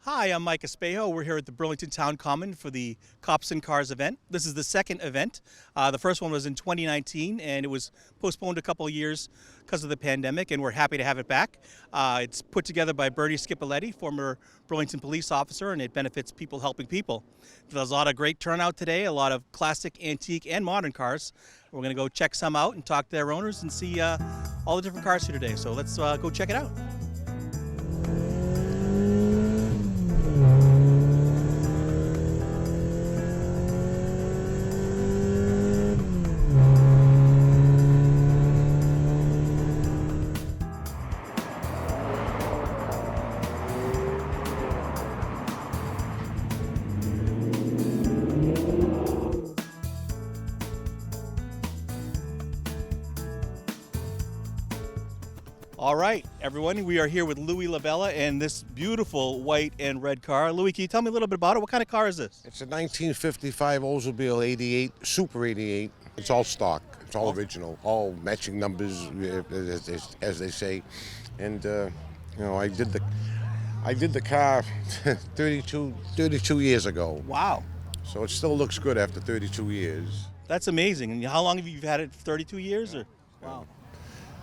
Hi, I'm Mike Espejo. We're here at the Burlington Town Common for the Cops and Cars event. This is the second event. The first one was in 2019, and it was postponed a couple of years because of the pandemic, and we're happy to have it back. It's put together by Bernie Schipelliti, former Burlington police officer, and it benefits people helping people. There's a lot of great turnout today, a lot of classic, antique, and modern cars. We're going to go check some out and talk to their owners and see all the different cars here today. So let's go check it out. All right, everyone, we are here with Louie Labella and this beautiful white and red car. Louie, can you tell me a little bit about it? What kind of car is this? It's a 1955 Oldsmobile 88, Super 88. It's all stock. It's all original, all matching numbers, as they say. And I did the car 32 years ago. Wow, So it still looks good after 32 years. that's amazing. And how long have you had it? 32 years? Or wow.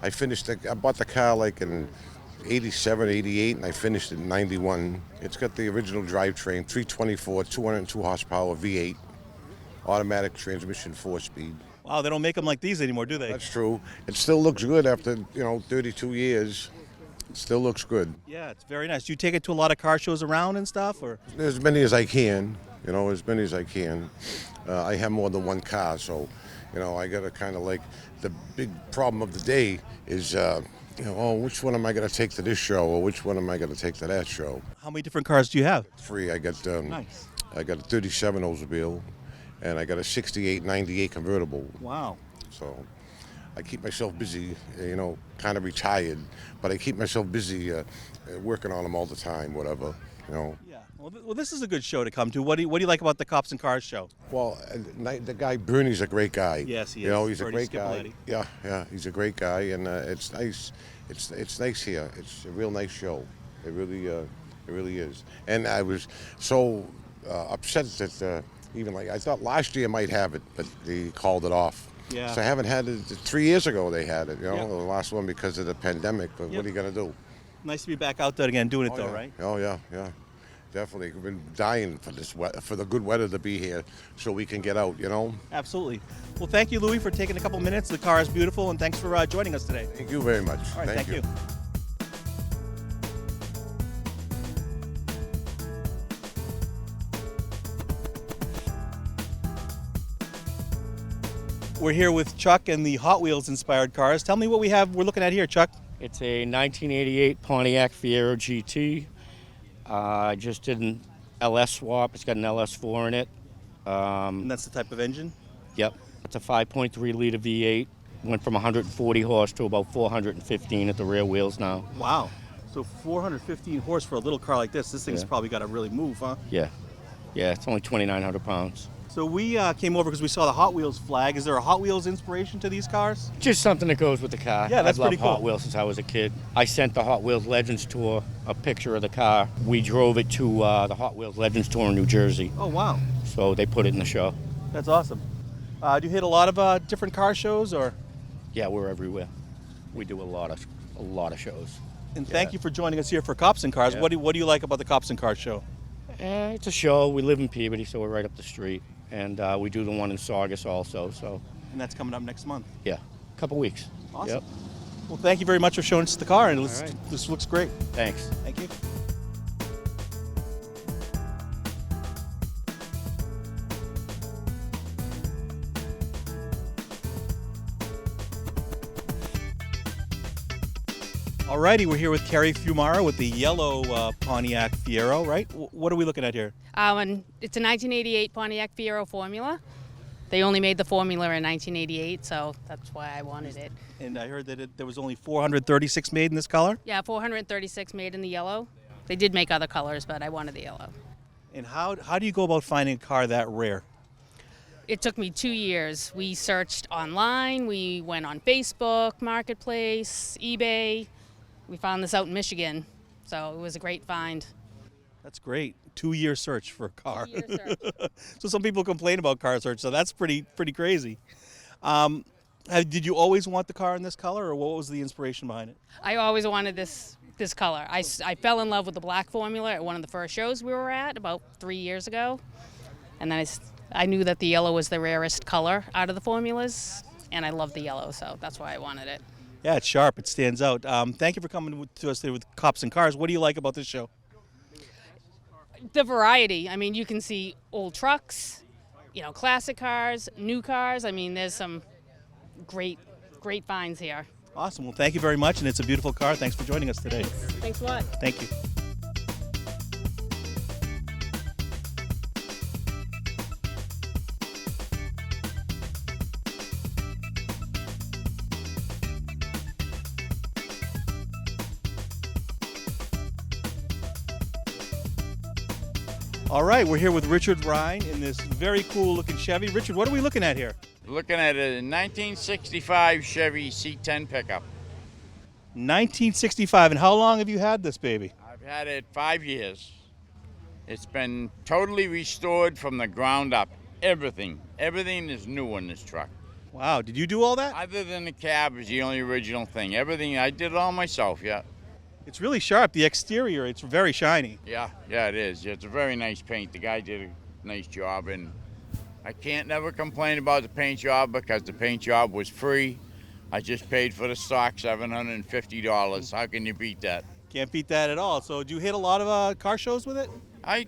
I bought the car like in 87, 88, and I finished it in 91. It's got the original drivetrain, 324, 202 horsepower V8, automatic transmission, 4-speed. Wow, they don't make them like these anymore, do they? That's true. It still looks good after, 32 years. It still looks good. Yeah, it's very nice. Do you take it to a lot of car shows around and stuff, or? As many as I can, as many as I can. I have more than one car, so, I got to kind of like, the big problem of the day is, which one am I going to take to this show, or which one am I going to take to that show? How many different cars do you have? 3. I got Nice. I got a 37 Oldsmobile, and I got a 68 98 convertible. Wow. So I keep myself busy, kind of retired, but I keep myself busy working on them all the time, whatever, Yeah. Well, this is a good show to come to. What do you like about the Cops and Cars show? Well, the guy Bernie's a great guy. Yes, he is. He's Bernie a great Schipelliti. guy. Yeah, he's a great guy, and it's nice. It's nice here. It's a real nice show. It really is. And I was so upset that I thought last year might have it, but they called it off. Yeah. So I haven't had it. 3 years ago they had it. Yeah. The last one because of the pandemic. But Yep. what are you gonna do? Nice to be back out there again doing it, though, yeah. right? Oh yeah. Definitely. We've been dying for for the good weather to be here so we can get out, Absolutely. Well, thank you, Louie, for taking a couple minutes. The car is beautiful, and thanks for joining us today. Thank you very much. All right, thank you. We're here with Chuck and the Hot Wheels inspired cars. Tell me what we're looking at here, Chuck. It's a 1988 Pontiac Fiero GT. I just did an LS swap. It's got an LS4 in it. And that's the type of engine? Yep. It's a 5.3 liter V8. Went from 140 horse to about 415 at the rear wheels now. Wow. So 415 horse for a little car like this. This thing's Yeah. probably got to really move, huh? Yeah. Yeah, it's only 2,900 pounds. So we came over because we saw the Hot Wheels flag. Is there a Hot Wheels inspiration to these cars? Just something that goes with the car. Yeah, that's I've loved pretty cool. Hot Wheels since I was a kid. I sent the Hot Wheels Legends Tour a picture of the car. We drove it to the Hot Wheels Legends Tour in New Jersey. Oh, wow. So they put it in the show. That's awesome. Do you hit a lot of different car shows, or? Yeah, we're everywhere. We do a lot of shows. And thank you for joining us here for Cops and Cars. Yeah. What do you like about the Cops and Cars show? It's a show. We live in Peabody, so we're right up the street. And we do the one in Saugus also. So, And that's coming up next month. yeah, a couple weeks. Awesome. Yep. Well, thank you very much for showing us the car, and All right. this looks great. Thanks. Thank you. Alrighty, we're here with Carrie Fumaro with the yellow Pontiac Fiero, right? What are we looking at here? And it's a 1988 Pontiac Fiero Formula. They only made the Formula in 1988, so that's why I wanted it. And I heard that there was only 436 made in this color. Yeah, 436 made in the yellow. They did make other colors, but I wanted the yellow. And how do you go about finding a car that rare? It took me 2 years. We searched online, we went on Facebook, Marketplace, eBay. We found this out in Michigan, so it was a great find. That's great. 2-year search for a car. 2-year search. So some people complain about car search, so that's pretty crazy. Did you always want the car in this color, or what was the inspiration behind it? I always wanted this color. I fell in love with the black formula at one of the first shows we were at about 3 years ago. And then I knew that the yellow was the rarest color out of the formulas, and I love the yellow, so that's why I wanted it. Yeah, it's sharp. It stands out. Thank you for coming to us today with Cops and Cars. What do you like about this show? The variety. I mean, you can see old trucks, classic cars, new cars. I mean, there's some great finds here. Awesome. Well, thank you very much, and it's a beautiful car. Thanks for joining us today. Thanks a lot. Thank you. All right, we're here with Richard Ryan in this very cool looking Chevy. Richard, what are we looking at here? Looking at a 1965 Chevy C10 pickup. 1965, and how long have you had this baby? I've had it 5 years. It's been totally restored from the ground up. Everything is new in this truck. Wow, did you do all that? Other than the cab is the only original thing. Everything, I did it all myself, yeah. It's really sharp. The exterior, it's very shiny. Yeah, it is. It's a very nice paint. The guy did a nice job, and I can't never complain about the paint job because the paint job was free. I just paid for the stock, $750. How can you beat that? Can't beat that at all. So do you hit a lot of car shows with it?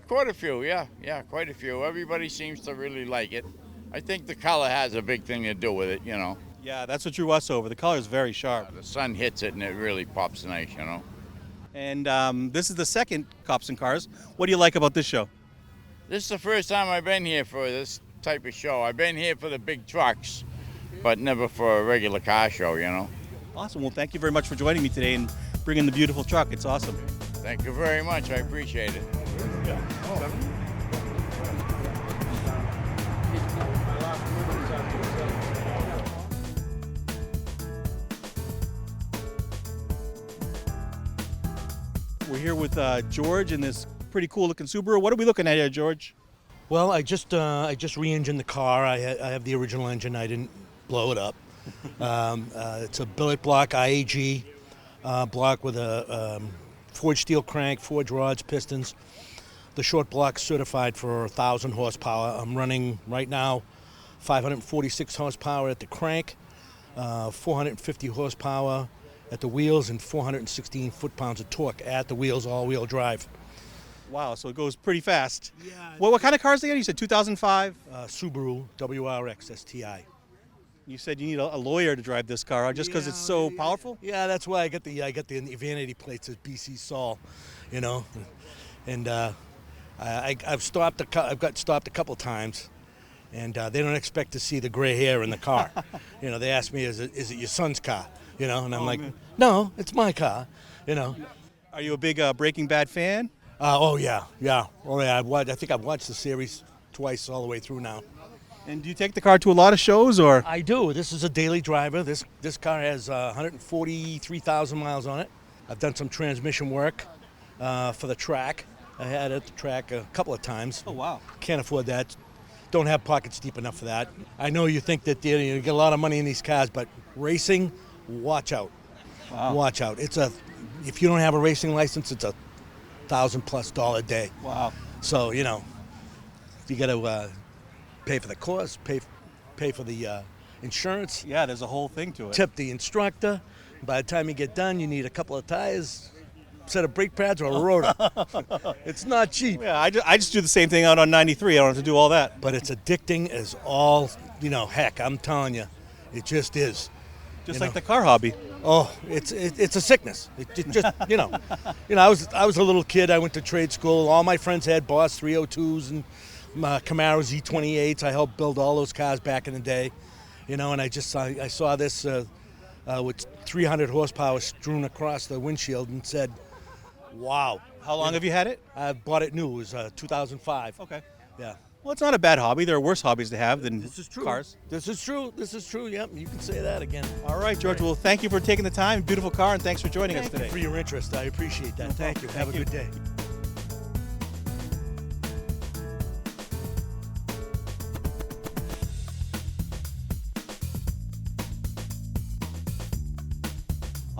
Quite a few, yeah, quite a few. Everybody seems to really like it. I think the color has a big thing to do with it, Yeah, that's what drew us over. The color is very sharp. The sun hits it and it really pops nice, And this is the second Cops and Cars. What do you like about this show? This is the first time I've been here for this type of show. I've been here for the big trucks, but never for a regular car show, Awesome. Well, thank you very much for joining me today and bringing the beautiful truck. It's awesome. Thank you very much. I appreciate it. We're here with George in this pretty cool looking Subaru. What are we looking at here, George? Well, I just re-engined the car. I have the original engine. I didn't blow it up. It's a billet block IAG block with a forged steel crank, forged rods, pistons. The short block certified for 1,000 horsepower. I'm running right now 546 horsepower at the crank, 450 horsepower at the wheels, and 416 foot-pounds of torque at the wheels, all-wheel drive. Wow, so it goes pretty fast. Yeah. What kind of cars do you get? You said 2005? Subaru WRX STI. You said you need a lawyer to drive this car just because it's so powerful? Yeah, that's why I got the vanity plates as BC Sol, and I've got stopped a couple times, and they don't expect to see the gray hair in the car. They ask me, is it your son's car? And I'm like, man. No, it's my car. Are you a big Breaking Bad fan? Oh yeah. I think I've watched the series twice all the way through now. And do you take the car to a lot of shows, or? I do. This is a daily driver. This car has 143,000 miles on it. I've done some transmission work for the track. I had it at the track a couple of times. Oh wow! Can't afford that. Don't have pockets deep enough for that. I know you think that you get a lot of money in these cars, but racing, watch out. Wow. Watch out. If you don't have a racing license, it's a $1,000+ day. Wow. So you got to pay for the course, pay for the insurance. Yeah, there's a whole thing to it. Tip the instructor. By the time you get done, you need a couple of tires, set of brake pads, or a rotor. It's not cheap. Yeah, I just do the same thing out on 93. I don't have to do all that. But it's addicting as all, heck, I'm telling you, it just is. Just like the car hobby. Oh, it's a sickness. It just, I was a little kid. I went to trade school. All my friends had Boss 302s and Camaros E28s. I helped build all those cars back in the day, and I saw this with 300 horsepower strewn across the windshield and said, wow. How long have you had it? I bought it new. It was 2005. Okay. Yeah. Well, it's not a bad hobby. There are worse hobbies to have than This is true. cars. This is true. Yep, you can say that again. All right, George. Well, thank you for taking the time. Beautiful car, and thanks for joining us today. For your interest. I appreciate that. Thank you. Have a good day.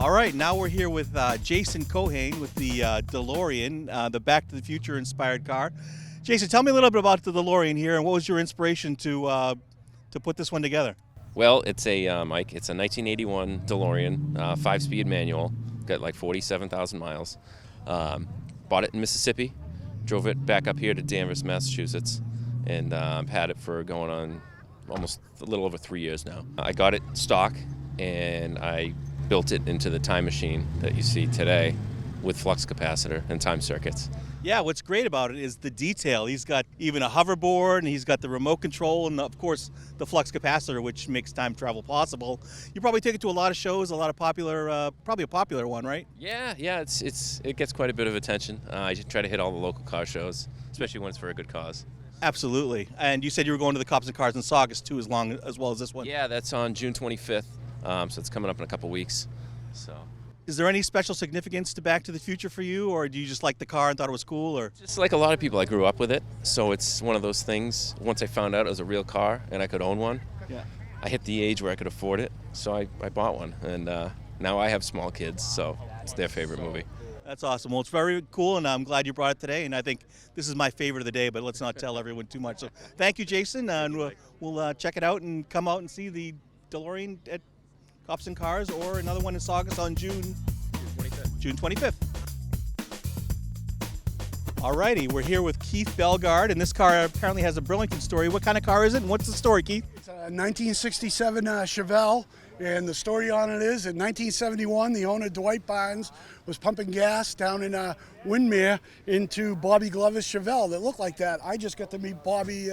All right, now we're here with Jason Cohane with the DeLorean, the Back to the Future inspired car. Jason, tell me a little bit about the DeLorean here, and what was your inspiration to put this one together? Well, it's a Mike. It's a 1981 DeLorean, 5-speed manual. Got like 47,000 miles. Bought it in Mississippi, drove it back up here to Danvers, Massachusetts, and had it for going on almost a little over 3 years now. I got it stock, and I built it into the time machine that you see today with flux capacitor and time circuits. Yeah, what's great about it is the detail. He's got even a hoverboard, and he's got the remote control, and of course the flux capacitor, which makes time travel possible. You probably take it to a lot of shows, a lot of popular, probably a popular one, right? Yeah, it gets quite a bit of attention. I try to hit all the local car shows, especially when it's for a good cause. Absolutely. And you said you were going to the Cops and Cars in Saugus too, as well as this one. Yeah, that's on June 25th, so it's coming up in a couple weeks. So. Is there any special significance to Back to the Future for you, or do you just like the car and thought it was cool? Or just like a lot of people, I grew up with it, so it's one of those things. Once I found out it was a real car and I could own one, yeah, I hit the age where I could afford it, so I bought one. And now I have small kids, so it's their favorite movie. That's awesome. Well, it's very cool, and I'm glad you brought it today. And I think this is my favorite of the day, but let's not tell everyone too much. So thank you, Jason, and we'll check it out and come out and see the DeLorean at Cops and Cars, or another one in Saugus on June 25th. Alrighty, we're here with Keith Bellegarde, and this car apparently has a Burlington story. What kind of car is it, and what's the story, Keith? It's a 1967 Chevelle, and the story on it is in 1971, the owner, Dwight Barnes, was pumping gas down in Windmere into Bobby Glover's Chevelle that looked like that. I just got to meet Bobby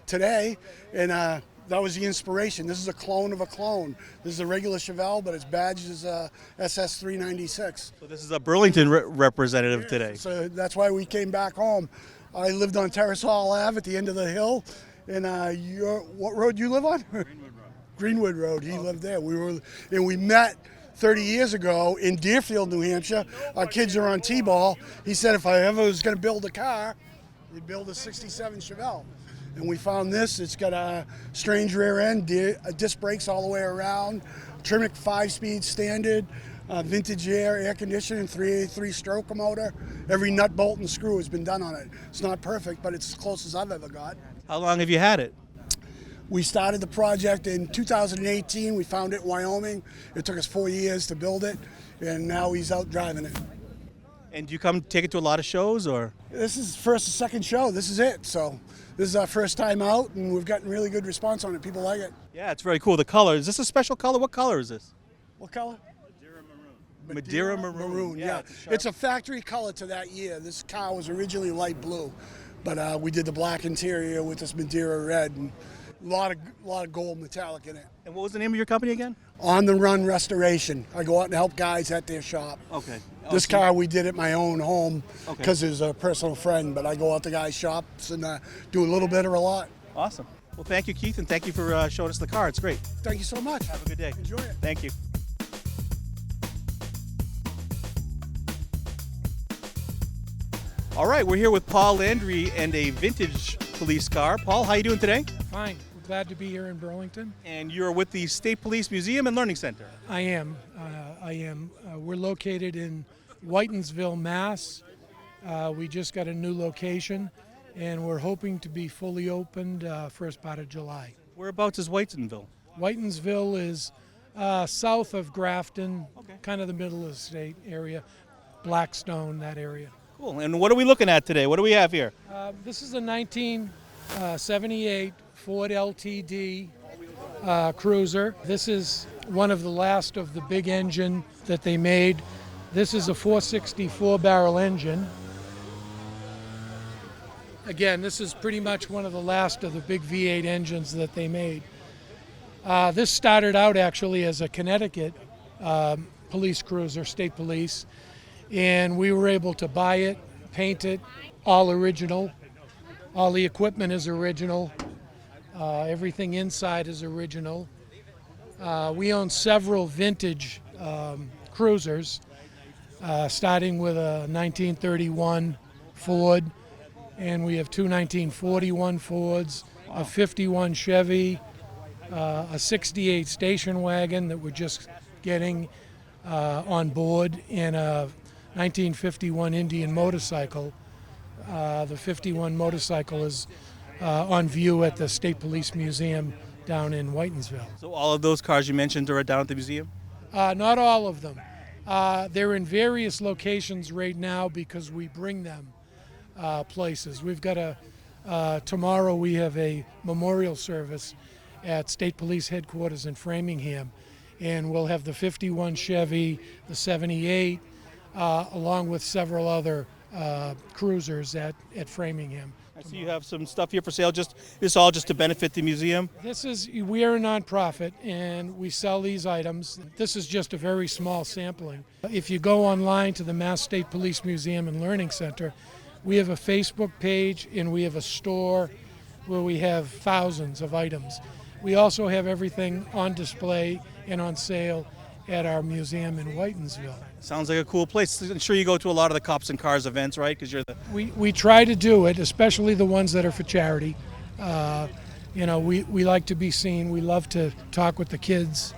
today, and that was the inspiration. This is a clone of a clone. This is a regular Chevelle, but its badge is SS396. So this is a Burlington representative today. So that's why we came back home. I lived on Terrace Hall Ave at the end of the hill. And what road you live on? Greenwood Road. Greenwood Road. He lived there. We met 30 years ago in Deerfield, New Hampshire. Our kids are on T-ball. He said if I ever was going to build a car, he'd build a 67 Chevelle. And we found this. It's got a strange rear end, disc brakes all the way around, Tremec 5-speed standard, vintage air conditioning, 383 stroke motor. Every nut, bolt, and screw has been done on it. It's not perfect, but it's as close as I've ever got. How long have you had it? We started the project in 2018. We found it in Wyoming. It took us 4 years to build it, and now he's out driving it. And do you come take it to a lot of shows, or? This is first or second show. This is it. So this is our first time out, and we've gotten really good response on it. People like it. Yeah, it's very cool. The color, is this a special color? What color is this? What color? Madeira maroon. Yeah. It's a factory color to that year. This car was originally light blue, but we did the black interior with this Madeira red, and a lot of gold metallic in it. And what was the name of your company again? On the Run Restoration. I go out and help guys at their shop. Okay. This car we did at my own home because it was a personal friend, but I go out to guys' shops and do a little bit or a lot. Awesome. Well, thank you, Keith, and thank you for showing us the car. It's great. Thank you so much. Have a good day. Enjoy it. Thank you. All right, we're here with Paul Landry and a vintage police car. Paul, how are you doing today? Fine. Glad to be here in Burlington. And you're with the State Police Museum and Learning Center. I am. We're located in Whitensville, Mass. We just got a new location, and we're hoping to be fully opened first part of July. Whereabouts is Whitensville? Whitensville is south of Grafton, kind of the middle of the state area, Blackstone, that area. Cool. And what are we looking at today? What do we have here? This is a 1978 Ford LTD cruiser. This is one of the last of the big engine that they made. This is a 464 barrel engine. Again, this is pretty much one of the last of the big V8 engines that they made. This started out actually as a Connecticut police cruiser, state police, and we were able to buy it, paint it, all original. All the equipment is original. Everything inside is original. We own several vintage cruisers, starting with a 1931 Ford, and we have two 1941 Fords, a 51 Chevy, a 68 station wagon that we're just getting, on board in a 1951 Indian motorcycle. The 51 motorcycle is on view at the State Police Museum down in Whitensville. So all of those cars you mentioned are down at the museum? Not all of them. They're in various locations right now because we bring them places. We've got tomorrow we have a memorial service at State Police Headquarters in Framingham, and we'll have the 51 Chevy, the 78, along with several other cruisers at Framingham. I see you have some stuff here for sale. This all just to benefit the museum? We are a nonprofit and we sell these items. This is just a very small sampling. If you go online to the Mass State Police Museum and Learning Center, we have a Facebook page and we have a store where we have thousands of items. We also have everything on display and on sale at our museum in Whitensville. Sounds like a cool place. I'm sure you go to a lot of the Cops and Cars events, right? Because you're the... We try to do it, especially the ones that are for charity. We like to be seen. We love to talk with the kids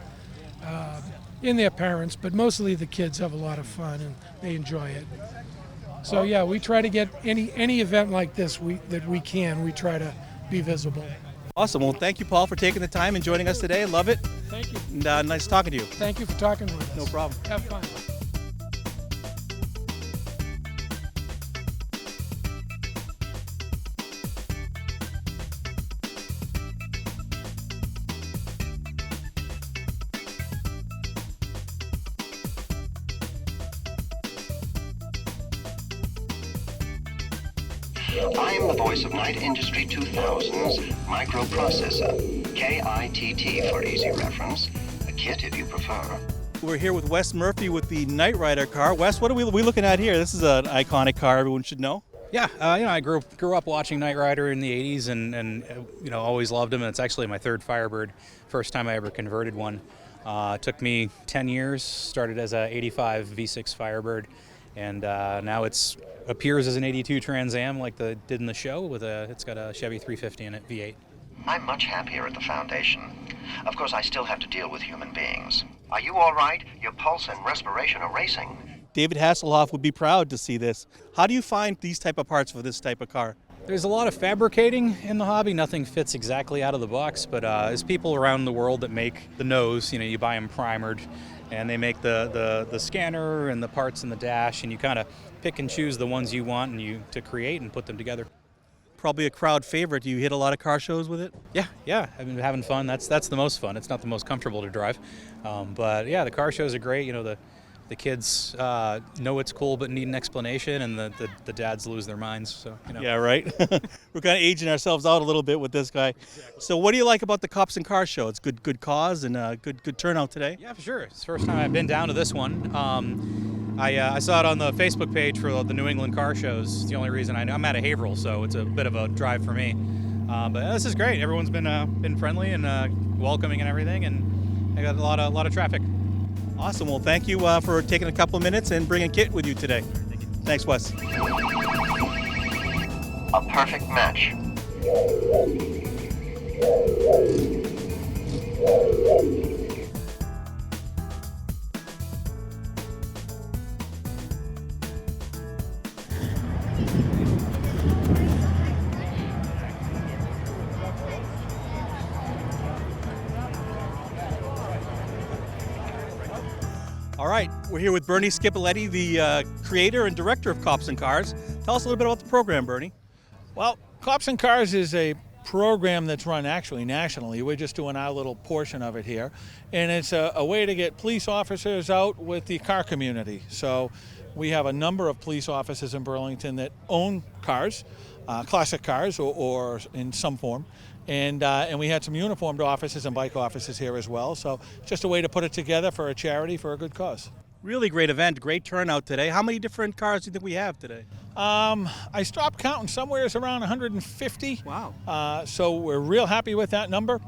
and their parents, but mostly the kids have a lot of fun and they enjoy it. So yeah, we try to get any event like this that we can. We try to be visible. Awesome. Well, thank you, Paul, for taking the time and joining us today. Love it. Thank you. And nice talking to you. Thank you for talking with us. No problem. Have fun. I am the voice of Night Industry 2000's microprocessor, KITT for easy reference, a kit if you prefer. We're here with Wes Murphy with the Knight Rider car. Wes, what are we looking at here? This is an iconic car everyone should know. Yeah, I grew up watching Knight Rider in the 80s and always loved him. And it's actually my third Firebird, first time I ever converted one. Took me 10 years, started as a 85 V6 Firebird, and now it's appears as an 82 Trans Am like the did in the show. It's got a Chevy 350 in it, V8. I'm much happier at the foundation. Of course, I still have to deal with human beings. Are you all right? Your pulse and respiration are racing. David Hasselhoff would be proud to see this. How do you find these type of parts for this type of car? There's a lot of fabricating in the hobby. Nothing fits exactly out of the box, but there's people around the world that make the nose. You buy them primered, and they make the scanner and the parts in the dash, and you kind of pick and choose the ones you want to create and put them together. Probably a crowd favorite. Do you hit a lot of car shows with it? Yeah. I've been having fun. That's the most fun. It's not the most comfortable to drive, but yeah, the car shows are great. The kids know it's cool but need an explanation, and the dads lose their minds. So Yeah, right. We're kind of aging ourselves out a little bit with this guy. Exactly. So what do you like about the Cops and Cars show? It's good cause and good turnout today. Yeah, for sure. It's the first time I've been down to this one. I saw it on the Facebook page for the New England car shows. It's the only reason I know. I'm out of Haverhill, so it's a bit of a drive for me. But this is great. Everyone's been friendly and welcoming and everything, and I got a lot of traffic. Awesome. Well, thank you for taking a couple of minutes and bringing Kit with you today. Thanks, Wes. A perfect match. All right, we're here with Bernie Schipelliti, the creator and director of Cops and Cars. Tell us a little bit about the program, Bernie. Well, Cops and Cars is a program that's run actually nationally. We're just doing our little portion of it here. And it's a way to get police officers out with the car community. So we have a number of police officers in Burlington that own cars, classic cars or in some form. And we had some uniformed officers and bike officers here as well. So just a way to put it together for a charity, for a good cause. Really great event, great turnout today. How many different cars do you think we have today? I stopped counting, somewhere it's around 150. Wow. So we're real happy with that number.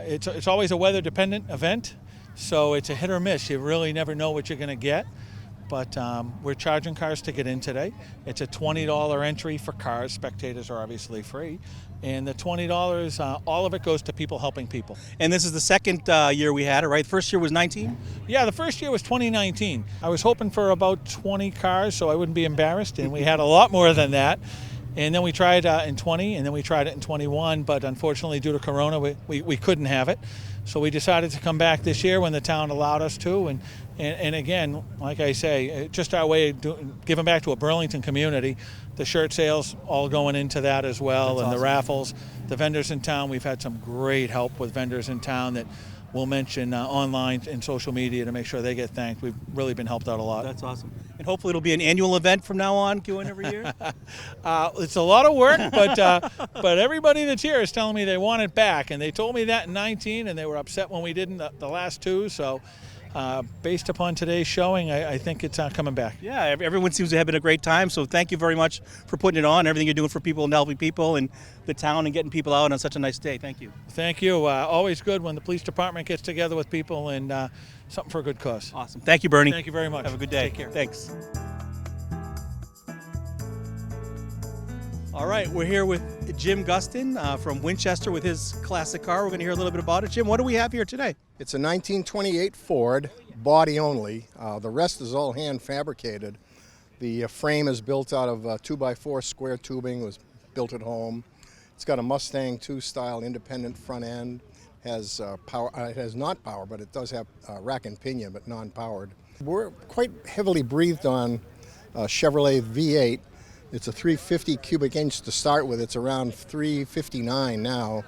It's always a weather dependent event, so it's a hit or miss. You really never know what you're going to get. but we're charging cars to get in today. It's a $20 entry for cars. Spectators are obviously free. And the $20, all of it goes to people helping people. And this is the second year we had it, right? First year was 19? Yeah, the first year was 2019. I was hoping for about 20 cars so I wouldn't be embarrassed, and we had a lot more than that. And then we tried in 20, and then we tried it in 21, but unfortunately due to Corona, we couldn't have it. So we decided to come back this year when the town allowed us to, and again, like I say, just our way of giving back to a Burlington community. The shirt sales all going into that as well. That's and awesome. The raffles, the vendors in town. We've had some great help with vendors in town that we'll mention online and social media to make sure they get thanked. We've really been helped out a lot. That's awesome. And hopefully it'll be an annual event from now on, going every year? It's a lot of work, but everybody that's here is telling me they want it back, and they told me that in 19, and they were upset when we didn't the last two. So, based upon today's showing, I think it's coming back. Yeah, everyone seems to have been a great time, so thank you very much for putting it on, everything you're doing for people and helping people and the town and getting people out on such a nice day. Thank you. Thank you. Always good when the police department gets together with people and something for a good cause. Awesome. Thank you, Bernie. Thank you very much. Have a good day. Take care. Thanks. All right, we're here with Jim Gustin from Winchester with his classic car. We're going to hear a little bit about it. Jim, what do we have here today? It's a 1928 Ford, body only. The rest is all hand fabricated. The frame is built out of 2x4 square tubing. It was built at home. It's got a Mustang 2 style independent front end. Has power. It has not power, but it does have rack and pinion, but non-powered. We're quite heavily breathed on Chevrolet V8. It's a 350 cubic inch to start with. It's around 359 now.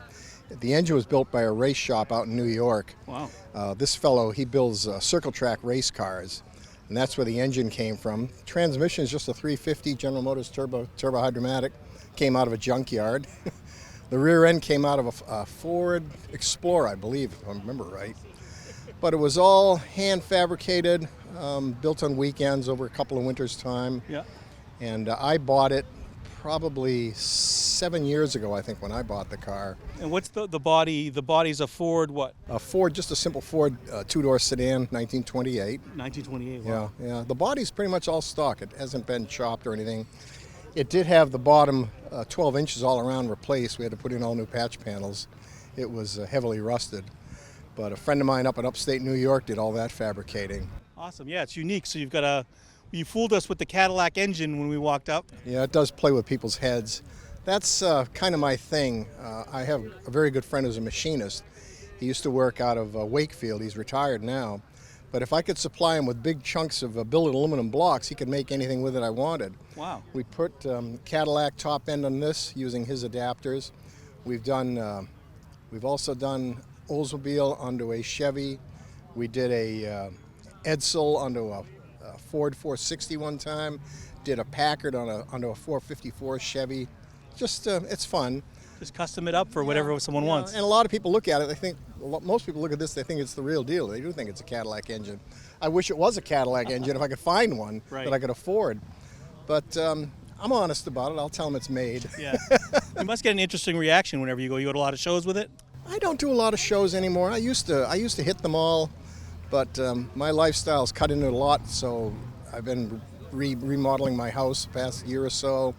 The engine was built by a race shop out in New York. Wow. This fellow, he builds circle track race cars, and that's where the engine came from. Transmission is just a 350 General Motors turbo hydromatic. Came out of a junkyard. The rear end came out of a Ford Explorer, I believe, if I remember right. But it was all hand fabricated, built on weekends over a couple of winters' time. Yeah. And I bought it probably 7 years ago, I think, when I bought the car. And what's the body? The body's a Ford what? A Ford, just a simple Ford two-door sedan, 1928. 1928, wow. Yeah. The body's pretty much all stock. It hasn't been chopped or anything. It did have the bottom 12 inches all around replaced. We had to put in all new patch panels. It was heavily rusted. But a friend of mine up in upstate New York did all that fabricating. Awesome. Yeah, it's unique. So you fooled us with the Cadillac engine when we walked up. Yeah, it does play with people's heads. That's kind of my thing. I have a very good friend who's a machinist. He used to work out of Wakefield. He's retired now. But if I could supply him with big chunks of billet aluminum blocks, he could make anything with it I wanted. Wow. We put Cadillac top end on this using his adapters. We've also done Oldsmobile onto a Chevy. We did a Edsel onto a Ford 460 one time. Did a Packard onto a 454 Chevy. Just it's fun. Just custom it up for whatever someone wants. And a lot of people look at it. They think most people look at this. They think it's the real deal. They do think it's a Cadillac engine. I wish it was a Cadillac engine if I could find one that I could afford. But I'm honest about it. I'll tell them it's made. Yeah. You must get an interesting reaction whenever you go. You go to a lot of shows with it? I don't do a lot of shows anymore. I used to hit them all, but my lifestyle's cut into a lot. So I've been remodeling my house the past year or so.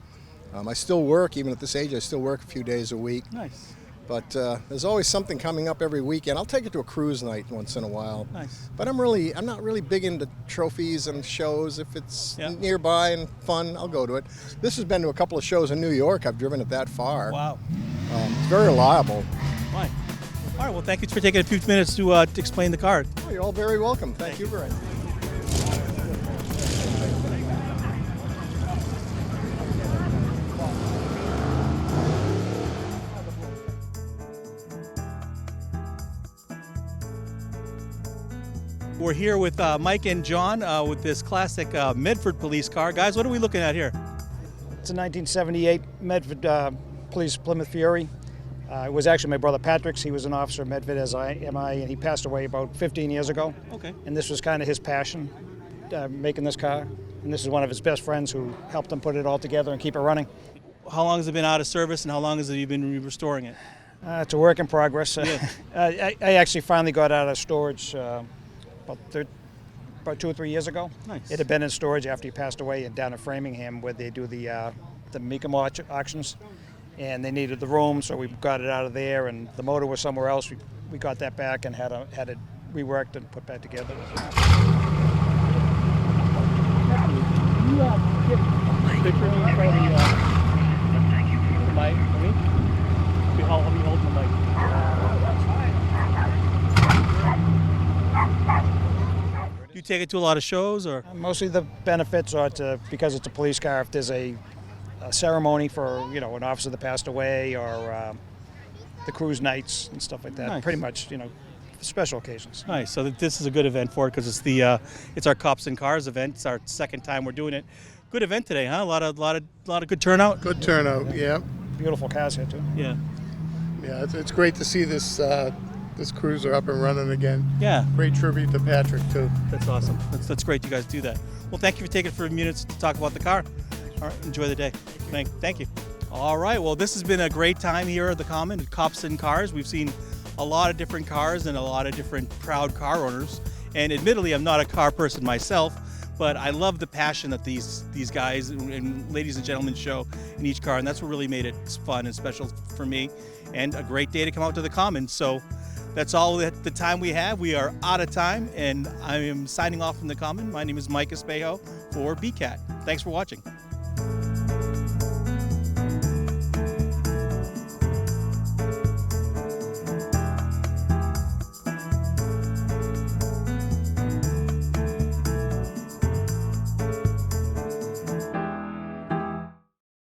I still work, even at this age. I still work a few days a week. Nice. But there's always something coming up every weekend. I'll take it to a cruise night once in a while. Nice. But I'm not really big into trophies and shows. If it's nearby and fun, I'll go to it. This has been to a couple of shows in New York. I've driven it that far. Wow. It's very reliable. Fine. All right, well, thank you for taking a few minutes to explain the car. Oh, you're all very welcome. Thank you very much. We're here with Mike and John with this classic Medford police car. Guys, what are we looking at here? It's a 1978 Medford Police Plymouth Fury. It was actually my brother Patrick's. He was an officer of Medford, as am I, and he passed away about 15 years ago. Okay. And this was kind of his passion, making this car. And this is one of his best friends who helped him put it all together and keep it running. How long has it been out of service, and how long has you been restoring it? It's a work in progress. Yeah. I actually finally got out of storage about about 2 or 3 years ago. Nice. It had been in storage after he passed away, and down in Framingham where they do the Mecum auctions, and they needed the room, so we got it out of there, and the motor was somewhere else. We got that back and had it reworked and put back together. You take it to a lot of shows, or? Mostly the benefits are because it's a police car. If there's a ceremony for an officer that passed away, or the cruise nights and stuff like that. Nice. Pretty much, special occasions. Nice. So this is a good event for it because it's our Cops and Cars event. It's our second time we're doing it. Good event today, huh? A lot of good turnout. Good turnout. Yeah. Beautiful cars here too. Yeah. Yeah. It's great to see this cruiser up and running again. Yeah. Great tribute to Patrick too. That's awesome. That's great you guys do that. Well, thank you for taking a few minutes to talk about the car. All right. Enjoy the day. Thank you. All right. Well, this has been a great time here at the Common, at Cops and Cars. We've seen a lot of different cars and a lot of different proud car owners. And admittedly, I'm not a car person myself, but I love the passion that these guys and ladies and gentlemen show in each car, and that's what really made it fun and special for me, and a great day to come out to the Common. So that's all the time we have. We are out of time, and I am signing off from the Common. My name is Mike Espejo for BCAT. Thanks for watching.